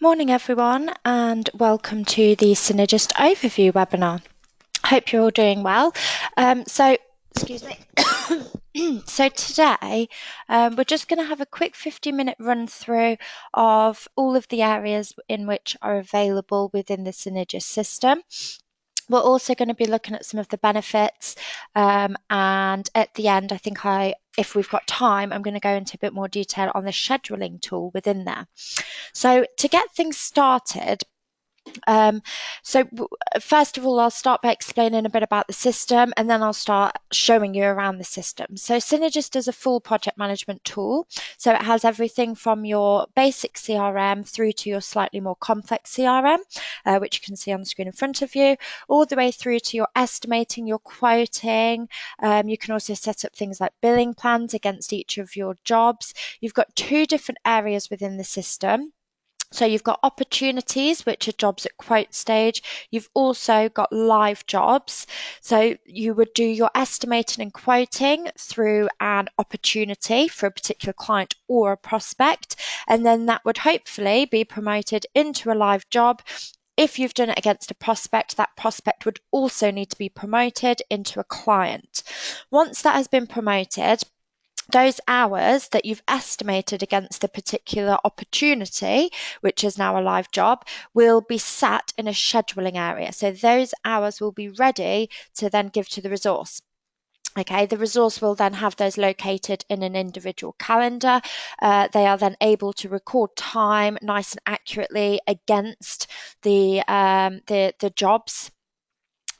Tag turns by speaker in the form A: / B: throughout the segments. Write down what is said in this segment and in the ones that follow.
A: Morning, everyone, and welcome to the Synergist Overview webinar. Hope you're all doing well. Excuse me. So today, we're just going to have a quick 50-minute run through of all of the areas in which are available within the Synergist system. We're also going to be looking at some of the benefits, and at the end, if we've got time, I'm going to go into a bit more detail on the scheduling tool within there. So to get things started, um, first of all, I'll start by explaining a bit about the system, and then I'll start showing you around the system. So Synergist is a full project management tool. So it has everything from your basic CRM through to your slightly more complex CRM, which you can see on the screen in front of you, all the way through to your estimating, your quoting. You can also set up things like billing plans against each of your jobs. You've got two different areas within the system. So you've got opportunities, which are jobs at quote stage. You've also got live jobs. So you would do your estimating and quoting through an opportunity for a particular client or a prospect, and then that would hopefully be promoted into a live job. If you've done it against a prospect, that prospect would also need to be promoted into a client. Once that has been promoted, those hours that you've estimated against the particular opportunity, which is now a live job, will be sat in a scheduling area. So those hours will be ready to then give to the resource. Okay, the resource will then have those located in an individual calendar. They are then able to record time nice and accurately against the jobs.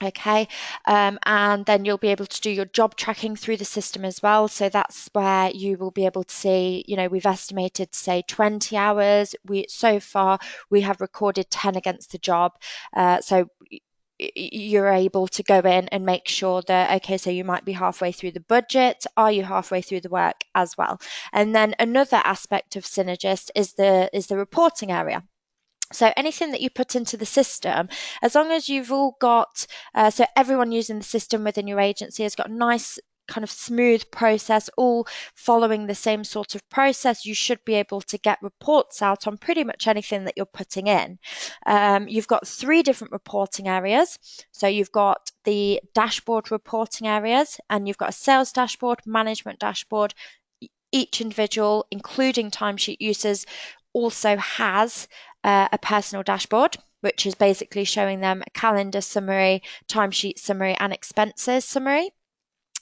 A: Okay, and then you'll be able to do your job tracking through the system as well. So that's where you will be able to see, we've estimated, say, 20 hours. So far, we have recorded 10 against the job. So you're able to go in and make sure that, okay, so you might be halfway through the budget. Are you halfway through the work as well? And then another aspect of Synergist is the reporting area. So anything that you put into the system, as long as you've all got, so everyone using the system within your agency has got a nice kind of smooth process, all following the same sort of process, you should be able to get reports out on pretty much anything that you're putting in. You've got three different reporting areas. So you've got the dashboard reporting areas, and you've got a sales dashboard, management dashboard. Each individual, including timesheet users, also has a personal dashboard, which is basically showing them a calendar summary, timesheet summary, and expenses summary.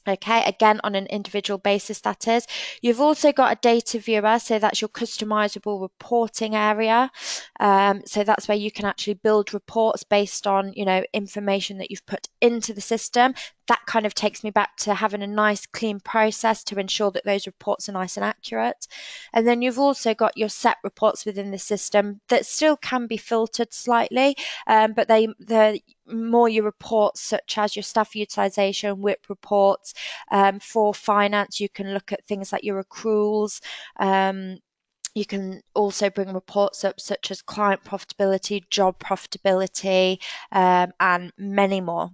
A: Okay, again, on an individual basis, that is. You've also got a data viewer, so that's your customizable reporting area. So that's where you can actually build reports based on, information that you've put into the system. That kind of takes me back to having a nice, clean process to ensure that those reports are nice and accurate. And then you've also got your set reports within the system that still can be filtered slightly, but the more your reports, such as your staff utilization, WIP reports. For finance, you can look at things like your accruals. You can also bring reports up such as client profitability, job profitability, and many more.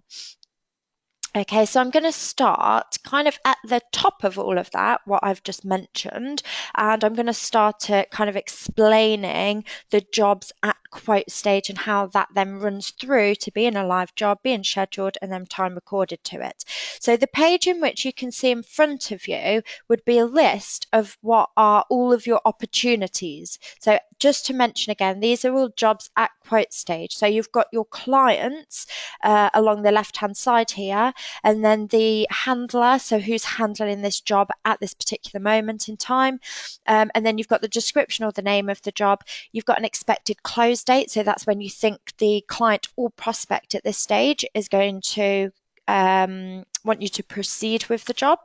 A: Okay, so I'm going to start kind of at the top of all of that, what I've just mentioned, and I'm going to start at kind of explaining the jobs at quote stage and how that then runs through to being a live job, being scheduled, and then time recorded to it. So the page in which you can see in front of you would be a list of what are all of your opportunities. So just to mention again, these are all jobs at quote stage. So you've got your clients along the left-hand side here, and then the handler, so who's handling this job at this particular moment in time. And then you've got the description or the name of the job. You've got an expected close date, so that's when you think the client or prospect at this stage is going to want you to proceed with the job.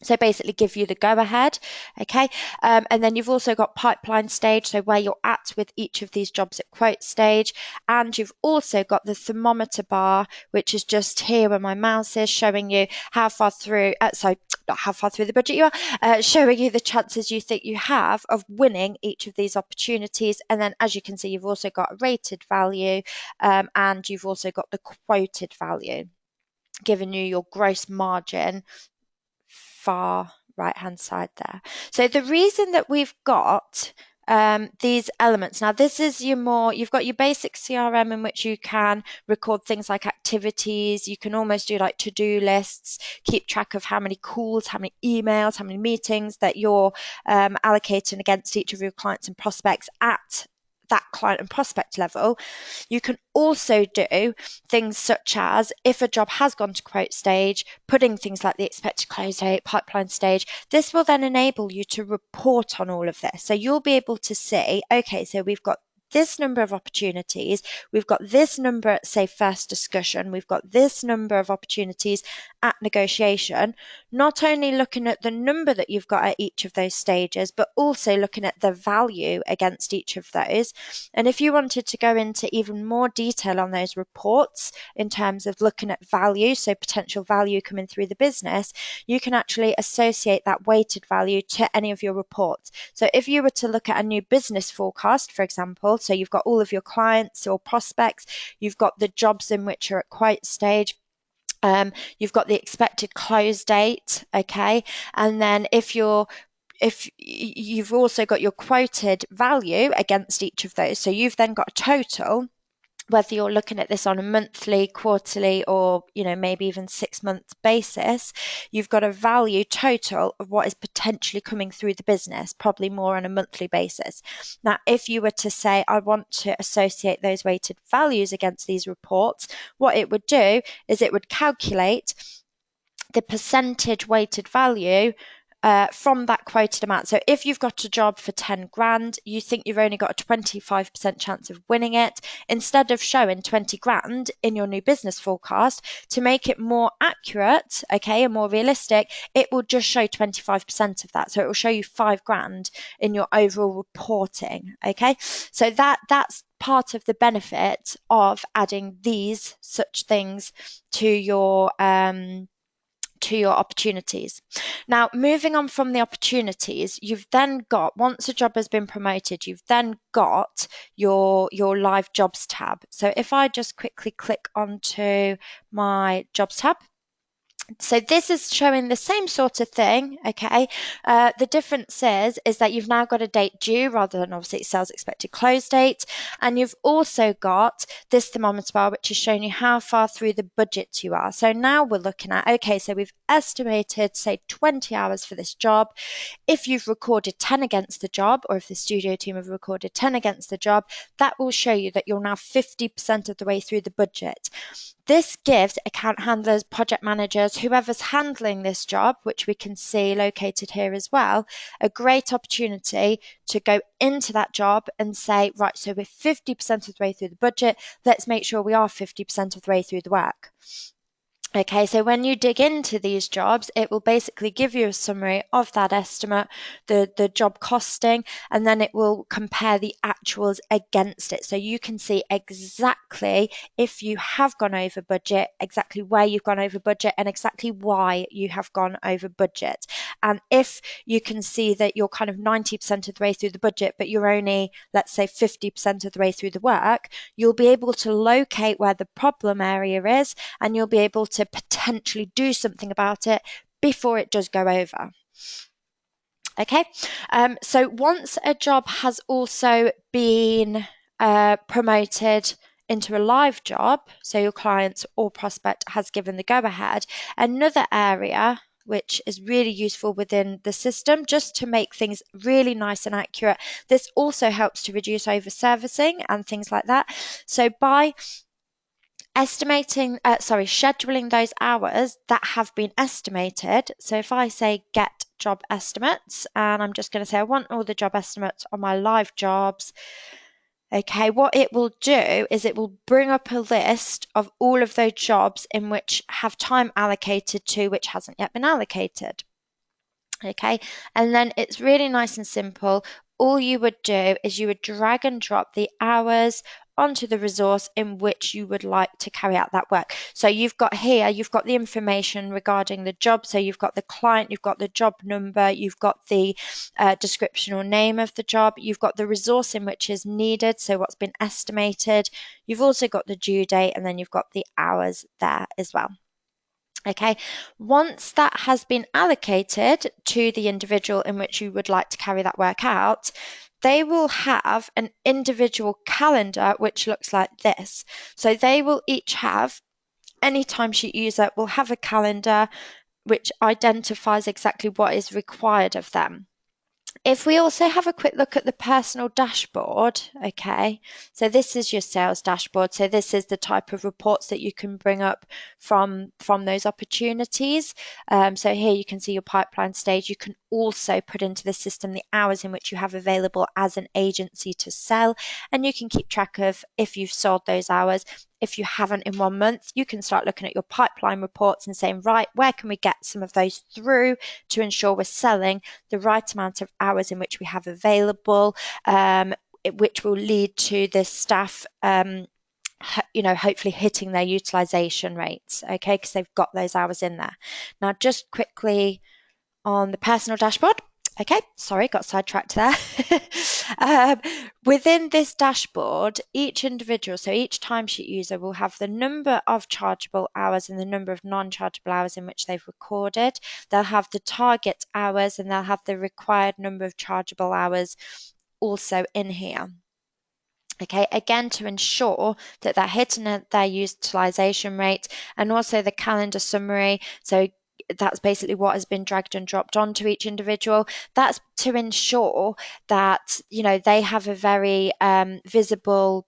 A: So basically give you the go ahead. Okay. And then you've also got pipeline stage. So where you're at with each of these jobs at quote stage. And you've also got the thermometer bar, which is just here where my mouse is, showing you how far through, not how far through the budget you are, showing you the chances you think you have of winning each of these opportunities. And then as you can see, you've also got a rated value, and you've also got the quoted value, giving you your gross margin far right hand side there. So the reason that we've got these elements. Now, this is you've got your basic CRM in which you can record things like activities. You can almost do like to-do lists, keep track of how many calls, how many emails, how many meetings that you're allocating against each of your clients and prospects at that client and prospect level. You can also do things such as, if a job has gone to quote stage, putting things like the expected close date, pipeline stage. This will then enable you to report on all of this. So you'll be able to see, okay, so we've got this number of opportunities, we've got this number at, say, first discussion, we've got this number of opportunities at negotiation, not only looking at the number that you've got at each of those stages, but also looking at the value against each of those. And if you wanted to go into even more detail on those reports in terms of looking at value, so potential value coming through the business, you can actually associate that weighted value to any of your reports. So if you were to look at a new business forecast, for example, so you've got all of your clients or prospects, you've got the jobs in which are at quote stage, you've got the expected close date, okay, and then if you've also got your quoted value against each of those, so you've then got a total, whether you're looking at this on a monthly, quarterly, or maybe even 6 month basis, you've got a value total of what is potentially coming through the business, probably more on a monthly basis. Now, if you were to say, I want to associate those weighted values against these reports, what it would do is it would calculate the percentage weighted value from that quoted amount. So if you've got a job for 10 grand, you think you've only got a 25% chance of winning it, instead of showing 20 grand in your new business forecast, to make it more accurate, okay, and more realistic, it will just show 25% of that. So it will show you 5 grand in your overall reporting, okay? So that's part of the benefit of adding these such things to your opportunities. Now, moving on from the opportunities, you've then got, once a job has been promoted, you've then got your live jobs tab. So if I just quickly click onto my jobs tab, so this is showing the same sort of thing, okay? The difference is that you've now got a date due rather than obviously sales expected close date. And you've also got this thermometer bar, which is showing you how far through the budget you are. So now we're looking at, okay, so we've estimated, say, 20 hours for this job. If you've recorded 10 against the job, or if the studio team have recorded 10 against the job, that will show you that you're now 50% of the way through the budget. This gives account handlers, project managers, whoever's handling this job, which we can see located here as well, a great opportunity to go into that job and say, right, so we're 50% of the way through the budget. Let's make sure we are 50% of the way through the work. Okay, so when you dig into these jobs, it will basically give you a summary of that estimate, the job costing, and then it will compare the actuals against it. So you can see exactly if you have gone over budget, exactly where you've gone over budget, and exactly why you have gone over budget. And if you can see that you're kind of 90% of the way through the budget, but you're only, let's say, 50% of the way through the work, you'll be able to locate where the problem area is, and you'll be able to potentially do something about it before it does go over. Okay, so once a job has also been promoted into a live job, so your client or prospect has given the go-ahead, another area which is really useful within the system, just to make things really nice and accurate. This also helps to reduce over-servicing and things like that. So by scheduling those hours that have been estimated. So if I say get job estimates, and I'm just going to say I want all the job estimates on my live jobs. Okay, what it will do is it will bring up a list of all of those jobs in which have time allocated to which hasn't yet been allocated. Okay, and then it's really nice and simple. All you would do is you would drag and drop the hours onto the resource in which you would like to carry out that work. So you've got the information regarding the job. So you've got the client, you've got the job number, you've got the description or name of the job, you've got the resource in which is needed, so what's been estimated. You've also got the due date, and then you've got the hours there as well. Okay, once that has been allocated to the individual in which you would like to carry that work out, they will have an individual calendar which looks like this. So they will each have, any timesheet user will have a calendar which identifies exactly what is required of them. If we also have a quick look at the personal dashboard, okay, so this is your sales dashboard. So this is the type of reports that you can bring up from those opportunities. So here you can see your pipeline stage. You can also put into the system the hours in which you have available as an agency to sell, and you can keep track of if you've sold those hours. If you haven't in 1 month, you can start looking at your pipeline reports and saying, right, where can we get some of those through to ensure we're selling the right amount of hours in which we have available, which will lead to the staff hopefully hitting their utilization rates, okay, because they've got those hours in there. Now, just quickly on the personal dashboard. Okay, sorry, got sidetracked there. Within this dashboard, each individual, so each timesheet user will have the number of chargeable hours and the number of non-chargeable hours in which they've recorded. They'll have the target hours and they'll have the required number of chargeable hours also in here. Okay, again, to ensure that they're hitting their utilization rate, and also the calendar summary. So that's basically what has been dragged and dropped onto each individual. That's to ensure that they have a very visible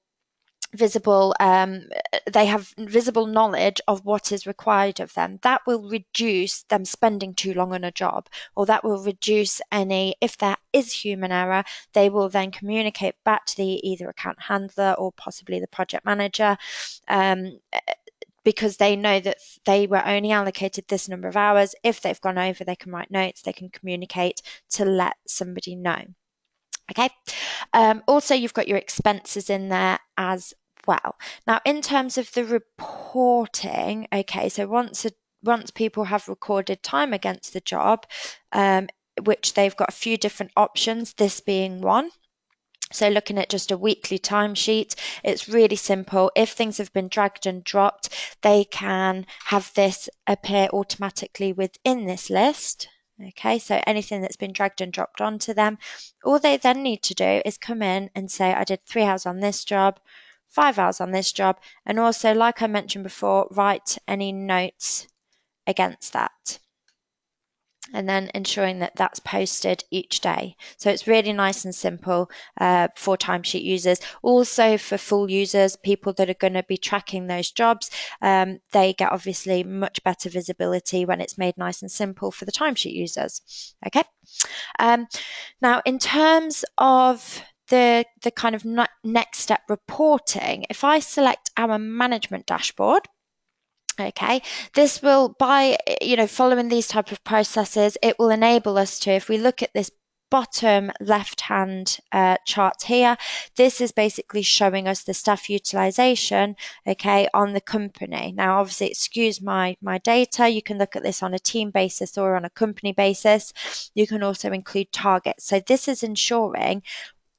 A: they have visible knowledge of what is required of them. That will reduce them spending too long on a job, or that will reduce any, if there is human error, they will then communicate back to the either account handler or possibly the project manager, because they know that they were only allocated this number of hours. If they've gone over, they can write notes, they can communicate to let somebody know. Okay. Also, you've got your expenses in there as well. Now, in terms of the reporting, okay, so once people have recorded time against the job, which they've got a few different options, this being one. So looking at just a weekly timesheet, it's really simple. If things have been dragged and dropped, they can have this appear automatically within this list. Okay, so anything that's been dragged and dropped onto them, all they then need to do is come in and say, I did 3 hours on this job, 5 hours on this job, and also, like I mentioned before, write any notes against that. And then ensuring that that's posted each day. So it's really nice and simple for timesheet users. Also for full users, people that are going to be tracking those jobs, they get obviously much better visibility when it's made nice and simple for the timesheet users. Okay. Now, in terms of the kind of next step reporting, if I select our management dashboard, okay, this will, by following these type of processes, it will enable us to, if we look at this bottom left hand chart here, this is basically showing us the staff utilization, okay, on the company. Now, obviously, excuse my data. You can look at this on a team basis or on a company basis. You can also include targets. So this is ensuring,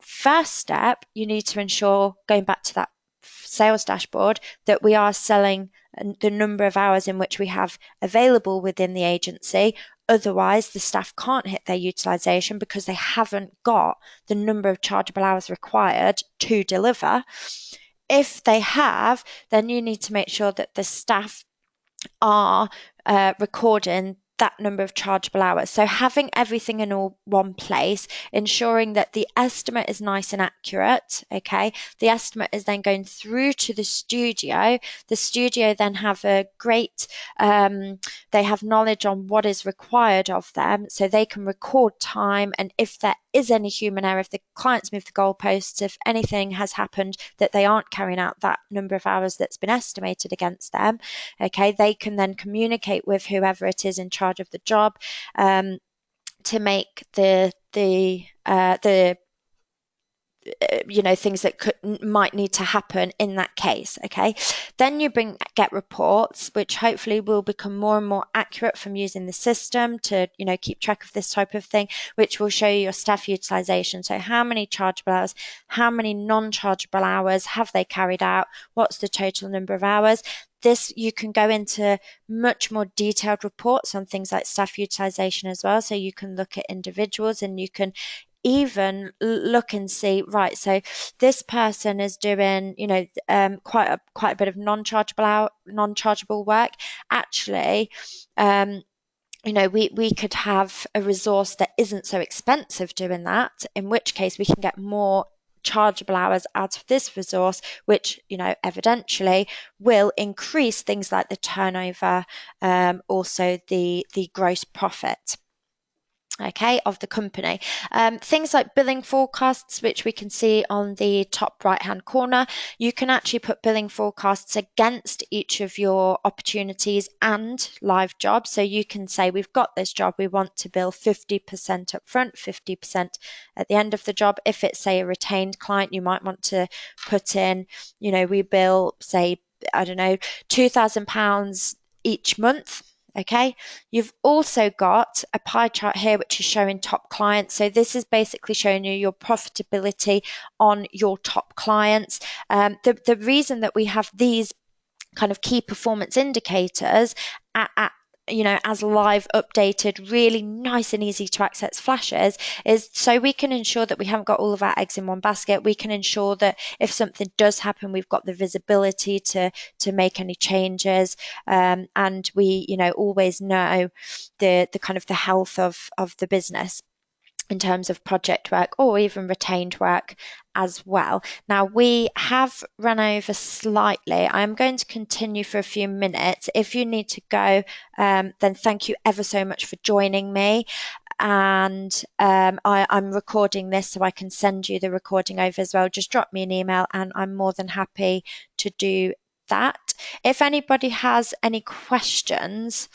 A: first step, you need to ensure, going back to that sales dashboard, that we are selling the number of hours in which we have available within the agency. Otherwise, the staff can't hit their utilization because they haven't got the number of chargeable hours required to deliver. If they have, then you need to make sure that the staff are recording that number of chargeable hours. So having everything in all one place, ensuring that the estimate is nice and accurate, okay? The estimate is then going through to the studio. The studio then have a great, they have knowledge on what is required of them, so they can record time, and if there is any human error, if the clients move the goalposts, if anything has happened that they aren't carrying out that number of hours that's been estimated against them, okay, they can then communicate with whoever it is in charge of the job to make the things that might need to happen in that case. Okay, then you get reports, which hopefully will become more and more accurate from using the system to keep track of this type of thing, which will show you your staff utilization. So how many chargeable hours, how many non-chargeable hours have they carried out, what's the total number of hours. This, you can go into much more detailed reports on things like staff utilization as well. So you can look at individuals and you can even look and see, right, so this person is doing, quite a bit of non-chargeable work. Actually, we could have a resource that isn't so expensive doing that, in which case we can get more chargeable hours out of this resource, which, evidentially will increase things like the turnover, also the gross profit, okay, of the company. Things like billing forecasts, which we can see on the top right hand corner. You can actually put billing forecasts against each of your opportunities and live jobs. So you can say, we've got this job, we want to bill 50% up front, 50% at the end of the job. If it's, say, a retained client, you might want to put in, we bill, say, I don't know, £2,000 each month. Okay, you've also got a pie chart here which is showing top clients. So this is basically showing you your profitability on your top clients. The reason that we have these kind of key performance indicators as live, updated, really nice and easy to access flashes, is so we can ensure that we haven't got all of our eggs in one basket. We can ensure that if something does happen, we've got the visibility to make any changes, and we always know the kind of the health of the business in terms of project work or even retained work as well. Now, we have run over slightly. I'm going to continue for a few minutes. If you need to go, then thank you ever so much for joining me. And I'm recording this so I can send you the recording over as well. Just drop me an email and I'm more than happy to do that. If anybody has any questions,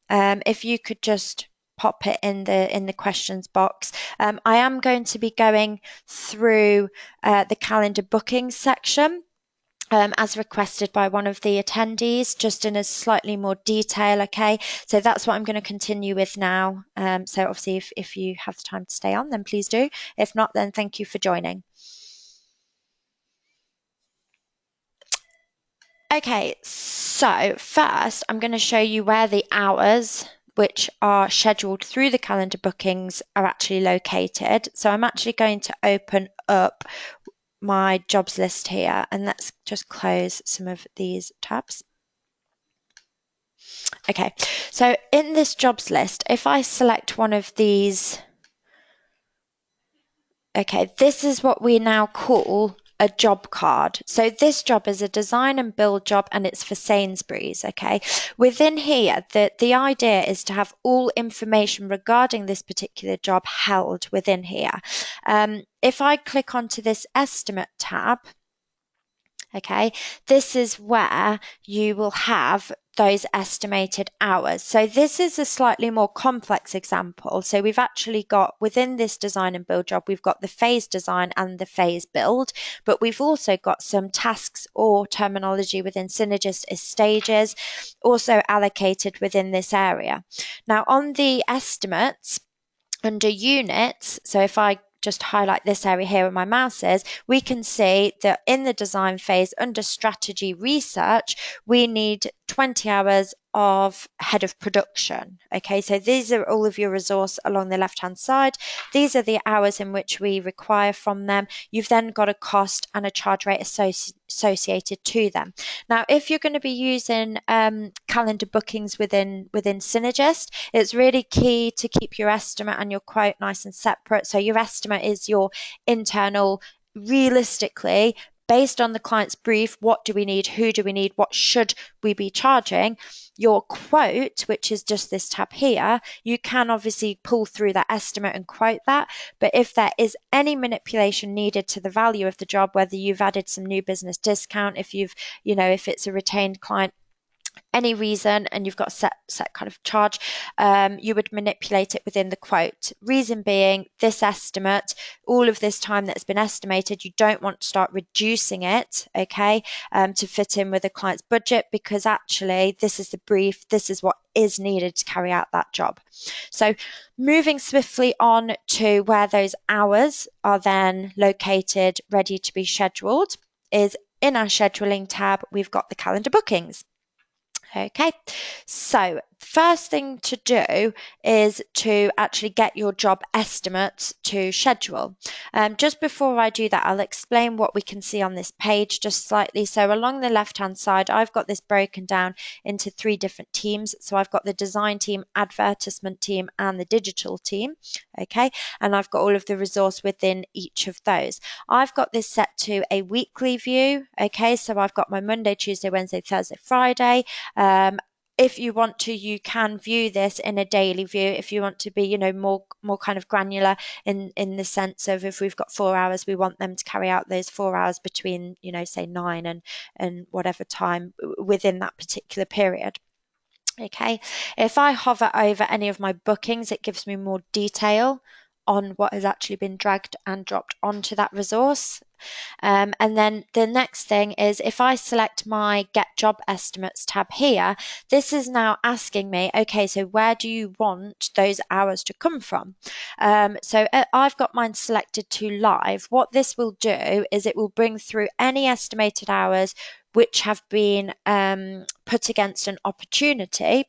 A: if you could just pop it in the questions box. I am going to be going through the calendar booking section, as requested by one of the attendees, just in a slightly more detail. Okay, so that's what I'm going to continue with now. So obviously, if you have the time to stay on, then please do. If not, then thank you for joining. Okay, so first I'm going to show you where the hours which are scheduled through the calendar bookings are actually located. So I'm actually going to open up my jobs list here, and let's just close some of these tabs. Okay, so in this jobs list, if I select one of these, okay, this is what we now call a job card. So this job is a design and build job, and it's for Sainsbury's. Okay, within here, the idea is to have all information regarding this particular job held within here. If I click onto this estimate tab, okay, this is where you will have those estimated hours. So this is a slightly more complex example. So we've actually got within this design and build job, we've got the phase design and the phase build, but we've also got some tasks or terminology within Synergist as stages also allocated within this area. Now on the estimates, under units, so if I just highlight this area here where my mouse is, we can see that in the design phase under strategy research, we need 20 hours of head of production. Okay, so these are all of your resource along the left hand side. These are the hours in which we require from them. You've then got a cost and a charge rate associated to them. Now, if you're going to be using calendar bookings within Synergist, it's really key to keep your estimate and your quote nice and separate. So your estimate is your internal, realistically, based on the client's brief, what do we need, who do we need, what should we be charging. Your quote, which is just this tab here, you can obviously pull through that estimate and quote that. But if there is any manipulation needed to the value of the job, whether you've added some new business discount, if you've, if it's a retained client, any reason, and you've got a set kind of charge, you would manipulate it within the quote. Reason being, this estimate, all of this time that's been estimated, you don't want to start reducing it, okay, to fit in with the client's budget, because actually this is the brief, this is what is needed to carry out that job. So moving swiftly on to where those hours are then located, ready to be scheduled, is in our scheduling tab, we've got the calendar bookings. Okay, so first thing to do is to actually get your job estimates to schedule. Just before I do that, I'll explain what we can see on this page just slightly. So along the left-hand side, I've got this broken down into 3 different teams. So I've got the design team, advertisement team, and the digital team. Okay, and I've got all of the resource within each of those. I've got this set to a weekly view. Okay, so I've got my Monday, Tuesday, Wednesday, Thursday, Friday. If you want to, you can view this in a daily view. If you want to be, more kind of granular in the sense of, if we've got 4 hours, we want them to carry out those 4 hours between, say 9 and whatever time within that particular period. Okay, if I hover over any of my bookings, it gives me more detail on what has actually been dragged and dropped onto that resource. And then the next thing is, if I select my Get Job Estimates tab here, this is now asking me, okay, so where do you want those hours to come from? So I've got mine selected to live. What this will do is it will bring through any estimated hours which have been put against an opportunity.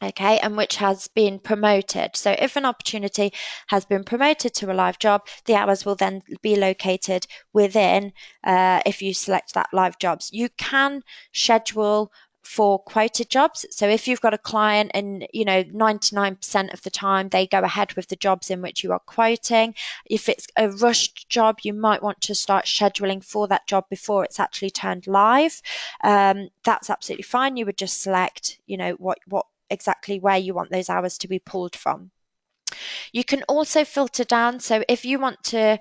A: Okay, and which has been promoted. So if an opportunity has been promoted to a live job, the hours will then be located within, if you select that live jobs. You can schedule for quoted jobs. So if you've got a client and 99% of the time they go ahead with the jobs in which you are quoting, if it's a rushed job, you might want to start scheduling for that job before it's actually turned live. That's absolutely fine. You would just select, what exactly where you want those hours to be pulled from. You can also filter down. So if you want to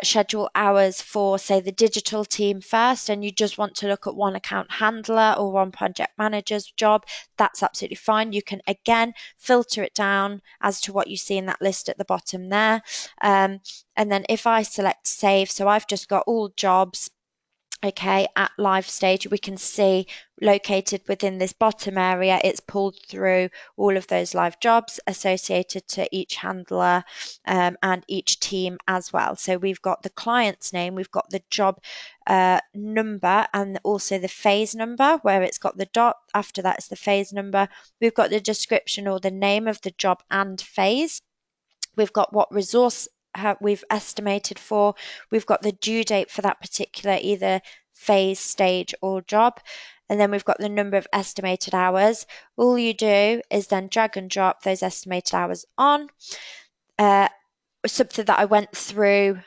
A: schedule hours for, say, the digital team first, and you just want to look at one account handler or one project manager's job, that's absolutely fine. You can again filter it down as to what you see in that list at the bottom there. And then if I select save, so I've just got all jobs. Okay, at live stage, we can see located within this bottom area, it's pulled through all of those live jobs associated to each handler and each team as well. So we've got the client's name, we've got the job number, and also the phase number, where it's got the dot. After that is the phase number. We've got the description or the name of the job and phase. We've got what resource we've estimated for. We've got the due date for that particular either phase, stage, or job. And then we've got the number of estimated hours. All you do is then drag and drop those estimated hours on. Something that I went through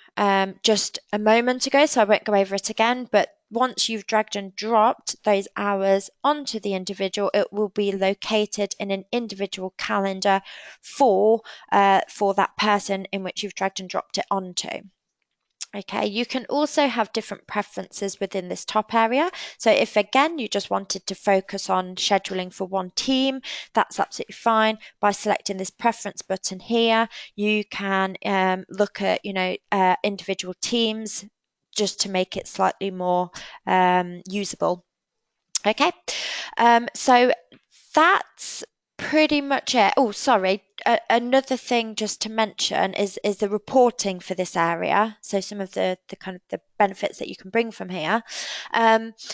A: just a moment ago, so I won't go over it again, but once you've dragged and dropped those hours onto the individual, it will be located in an individual calendar for that person in which you've dragged and dropped it onto. Okay, you can also have different preferences within this top area. So if again you just wanted to focus on scheduling for one team, that's absolutely fine. By selecting this preference button here, you can look at individual teams just to make it slightly more usable. Okay, so that's pretty much it. Oh, sorry. Another thing just to mention is the reporting for this area. So some of the kind of the benefits that you can bring from here.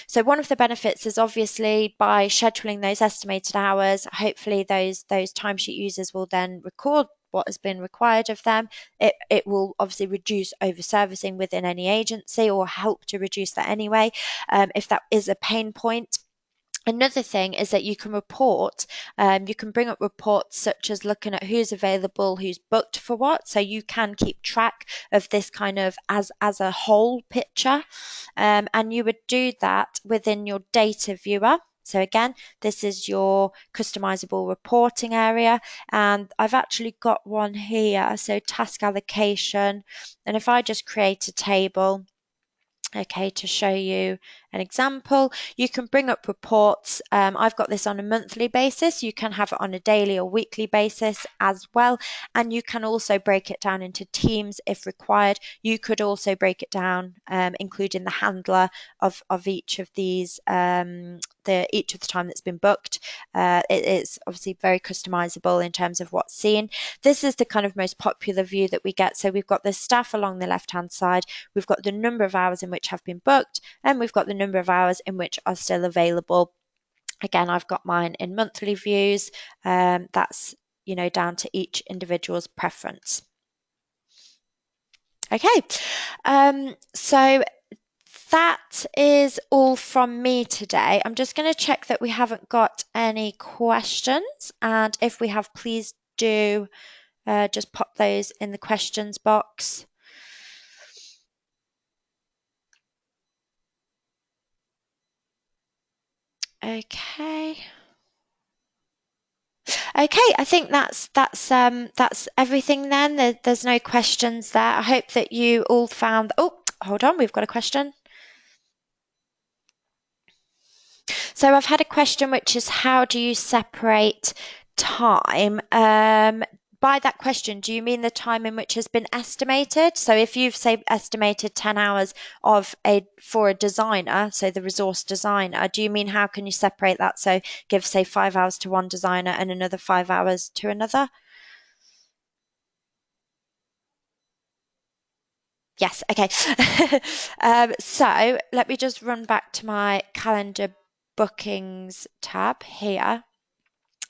A: So one of the benefits is obviously by scheduling those estimated hours, hopefully those timesheet users will then record what has been required of them. It will obviously reduce over servicing within any agency, or help to reduce that anyway, if that is a pain point. Another thing is that you can report, you can bring up reports such as looking at who's available, who's booked for what. So you can keep track of this kind of as a whole picture. And you would do that within your data viewer. So again, this is your customizable reporting area, and I've actually got one here. So task allocation, and if I just create a table, okay, to show you an example, you can bring up reports. I've got this on a monthly basis. You can have it on a daily or weekly basis as well. And you can also break it down into teams if required. You could also break it down, including the handler of each of these, each of the time that's been booked. It's obviously very customizable in terms of what's seen. This is the kind of most popular view that we get. So we've got the staff along the left-hand side. We've got the number of hours in which have been booked, and we've got the number of hours in which are still available Again, I've got mine in monthly views. That's, down to each individual's preference. Okay, so that is all from me today. I'm just going to check that we haven't got any questions, and if we have, please do just pop those in the questions box. Okay. Okay, I think that's everything then. There's no questions there. I hope that you all found. Oh, hold on, we've got a question. So I've had a question which is how do you separate time? By that question, do you mean the time in which has been estimated? So if you've say estimated 10 hours of a for a designer, so the resource designer, do you mean how can you separate that? So give say 5 hours to one designer and another 5 hours to another? Yes, okay. So let me just run back to my calendar bookings tab here.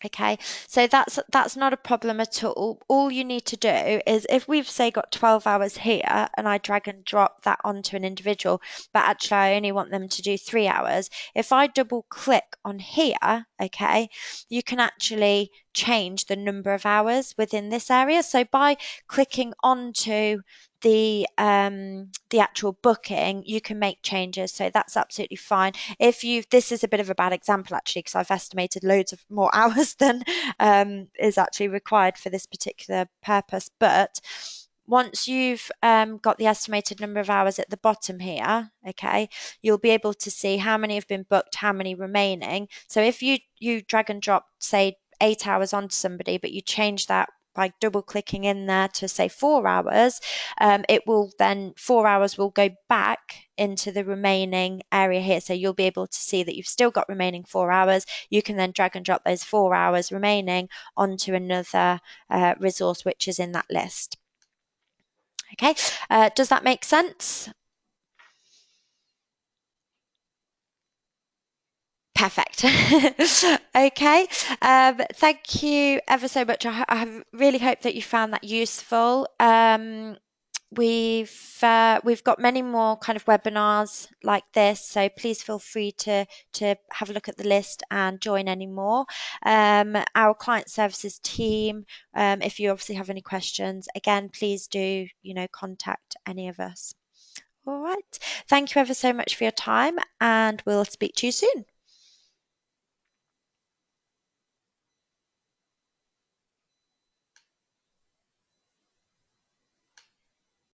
A: Okay, so that's not a problem at all. All you need to do is if we've say got 12 hours here and I drag and drop that onto an individual, but actually I only want them to do 3 hours. If I double click on here, okay, you can actually change the number of hours within this area. So by clicking onto the actual booking, you can make changes. So that's absolutely fine. If you this is a bit of a bad example actually because I've estimated loads of more hours than is actually required for this particular purpose. But once you've got the estimated number of hours at the bottom here, okay, you'll be able to see how many have been booked, how many remaining. So if you drag and drop, say, 8 hours onto somebody, but you change that by double clicking in there to say 4 hours, it will then 4 hours will go back into the remaining area here. So you'll be able to see that you've still got remaining 4 hours. You can then drag and drop those 4 hours remaining onto another resource which is in that list. Okay, does that make sense? Perfect. Okay. Thank you ever so much. I really hope that you found that useful. We've got many more kind of webinars like this, so please feel free to have a look at the list and join any more. Our client services team, if you obviously have any questions, again, please do contact any of us. All right. Thank you ever so much for your time, and we'll speak to you soon.